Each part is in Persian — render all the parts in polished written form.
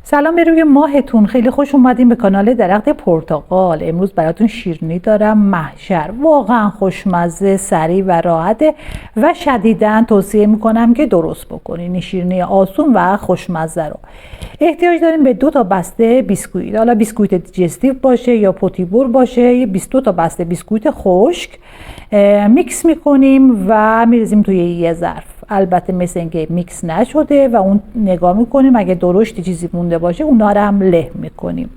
سلام به روی ماهتون. خیلی خوش اومدین به کانال درخت پرتقال. امروز براتون شیرینی دارم محشر. واقعا خوشمزه، سریع و راحته و شدیداً توصیه میکنم که درست بکنین. این شیرینی آسون و خوشمزه رو احتیاج داریم به 2 تا بسته بیسکویت. حالا بیسکویت دیجستیو باشه یا پوتیبور باشه. 22 تا بسته بیسکویت خشک میکس میکنیم و میریزیم توی یه ظرف. البته مثل اینکه میکس نشده و اون نگاه میکنیم، اگه درشتی چیزی مونده باشه اونا رو هم له میکنیم.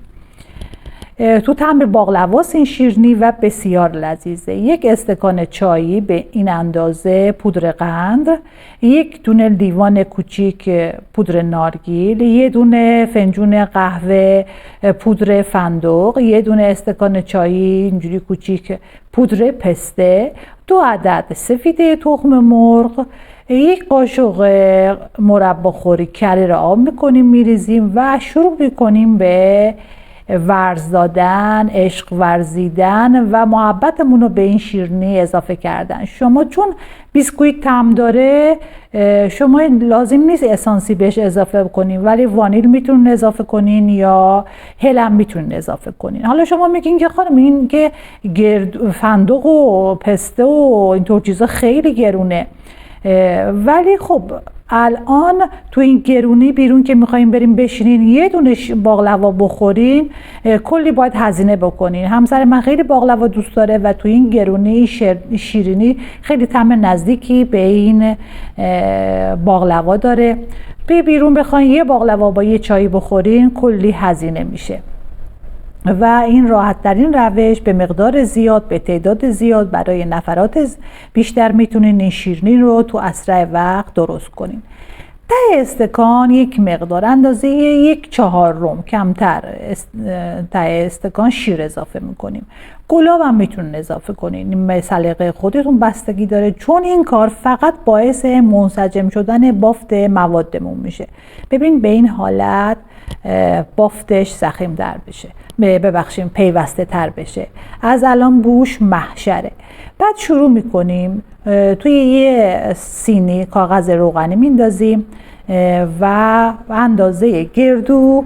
تو تمر باقلواست این شیرینی و بسیار لذیذه. 1 استکان چایی به این اندازه پودر قند، 1 دونه لیوان کوچیک پودر نارگیل، 1 دونه فنجون قهوه پودر فندق، 1 دونه استکان چایی اینجوری کوچیک پودر پسته، 2 عدد سفیده تخم مرغ، 1 قاشق مربا خوری کره را آب میکنیم، میریزیم و شروع میکنیم به ورز دادن، عشق ورزیدن و محبتمون رو به این شیرینی اضافه کردن. شما چون بیسکویت طعم داره، شما لازم نیست اسانسی بهش اضافه کنین، ولی وانیل میتونین اضافه کنین یا هل هم میتونین اضافه کنین. حالا شما میگین که خانم این که فندق و پسته و اینطور چیزا خیلی گرونه، ولی خب الان تو این گرونی بیرون که میخوایم بریم بشینین یه دونه باقلوا بخورین، کلی باید هزینه بکنین. همسر من خیلی باقلوا دوست داره و تو این گرونی شیرینی خیلی طعم نزدیکی به این باقلوا داره. بیرون بخواین یه باقلوا با یه چای بخورین کلی هزینه میشه و این راحت ترین روش به مقدار زیاد به تعداد زیاد برای نفرات بیشتر میتونین این شیرینی رو تو اسرع وقت درست کنین. 10 استکان 1 مقدار اندازه 1/4 کمتر استکان شیر اضافه میکنیم. گلاب هم میتونین اضافه کنین، این سلیقه خودتون بستگی داره، چون این کار فقط باعث منسجم شدن بافت موادمون میشه. ببین به این حالت بافتش ضخیم در بشه، ببخشیم پیوسته تر بشه. از الان بوش محشره. بعد شروع میکنیم توی یه سینی کاغذ روغنی میندازیم و اندازه گردو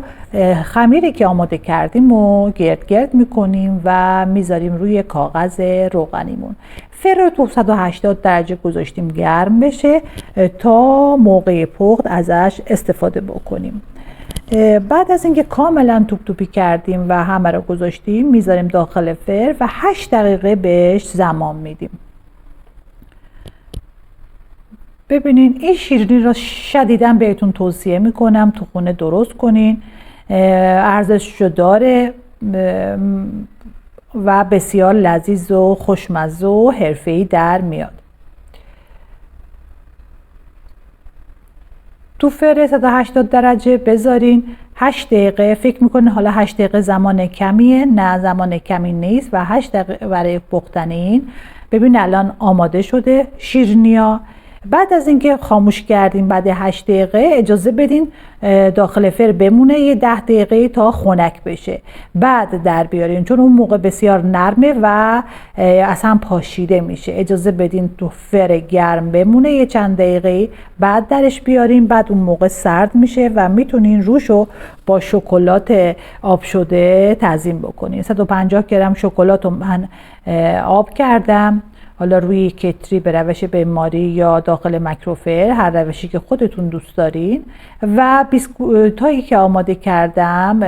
خمیری که آماده کردیم و گرد میکنیم و میذاریم روی کاغذ روغنیمون. فرو تو 180 درجه گذاشتیم گرم بشه تا موقع پخت ازش استفاده بکنیم. بعد از اینکه کاملا توپ توپی کردیم و همه رو گذاشتیم میذاریم داخل فر و 8 دقیقه بهش زمان میدیم. ببینین این شیرینی رو شدیداً بهتون توصیه میکنم تو خونه درست کنین، ارزششو داره و بسیار لذیذ و خوشمزه و حرفه‌ای در میاد. تو فر 180 درجه بذارین 8 دقیقه. فکر میکنین حالا 8 دقیقه زمان کمیه؟ نه، زمان کمی نیست و 8 دقیقه برای پختن این. ببین الان آماده شده شیرینیا. بعد از اینکه خاموش کردیم بعد 8 دقیقه اجازه بدین داخل فر بمونه یه 10 دقیقه تا خنک بشه، بعد در بیارین چون اون موقع بسیار نرمه و اصلا پاشیده میشه. اجازه بدین تو فر گرم بمونه یه چند دقیقه، بعد درش بیارین، بعد اون موقع سرد میشه و میتونین روشو با شکلات آب شده تزیین بکنین. 150 گرم شکلات رو من آب کردم، حالا روی کتری به روش بنماری یا داخل مایکروفر، هر روشی که خودتون دوست دارین، و بیسکویتایی که آماده کردم،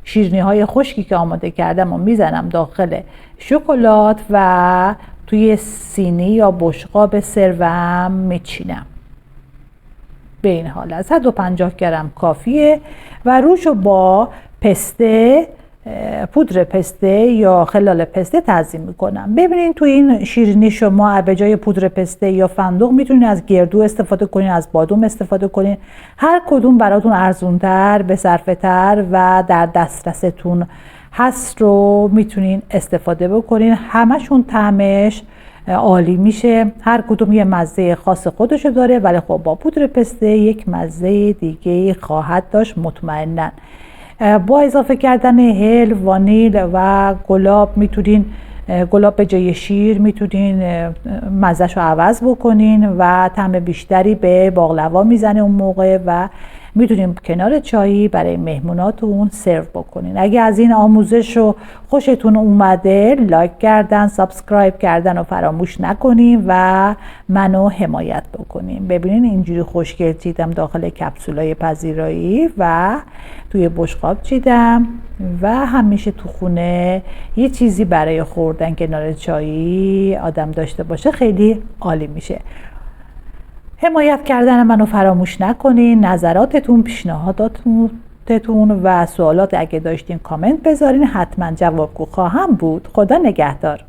شیرینی های خشکی که آماده کردم و میزنم داخل شکلات و توی سینی یا بشقاب سرم میچینم. به این حالت 150 گرم کافیه و روشو با پسته، پودر پسته یا خلال پسته تزیین میکنم. ببینین تو این شیرینی شما به جای پودر پسته یا فندق میتونین از گردو استفاده کنین، از بادام استفاده کنین، هر کدوم براتون ارزونتر، به صرفه تر و در دسترستون هست رو میتونین استفاده بکنین. همشون طعمش عالی میشه، هر کدوم یه مزه خاص خودشو داره، ولی خب با پودر پسته یک مزه دیگه خواهد داشت مطمئناً. با اضافه کردن هل، وانیل و گلاب میتونین، گلاب به جای شیر میتونین مزه‌شو عوض بکنین و طعم بیشتری به باقلوا میزنه اون موقع و میتونیم کنار چایی برای مهموناتون سرو بکنین. اگه از این آموزش رو خوشتون اومده لایک کردن، سابسکرایب کردن رو فراموش نکنین و منو حمایت بکنین. ببینین اینجوری خوشگل چیدم داخل کپسولای پذیرایی و توی بشقاب چیدم و همیشه تو خونه یه چیزی برای خوردن کنار چایی آدم داشته باشه خیلی عالی میشه. حمایت کردن منو فراموش نکنین. نظراتتون، پیشنهاداتتون و سوالات اگه داشتین کامنت بذارین، حتما جوابگو خواهم بود. خدا نگهدار.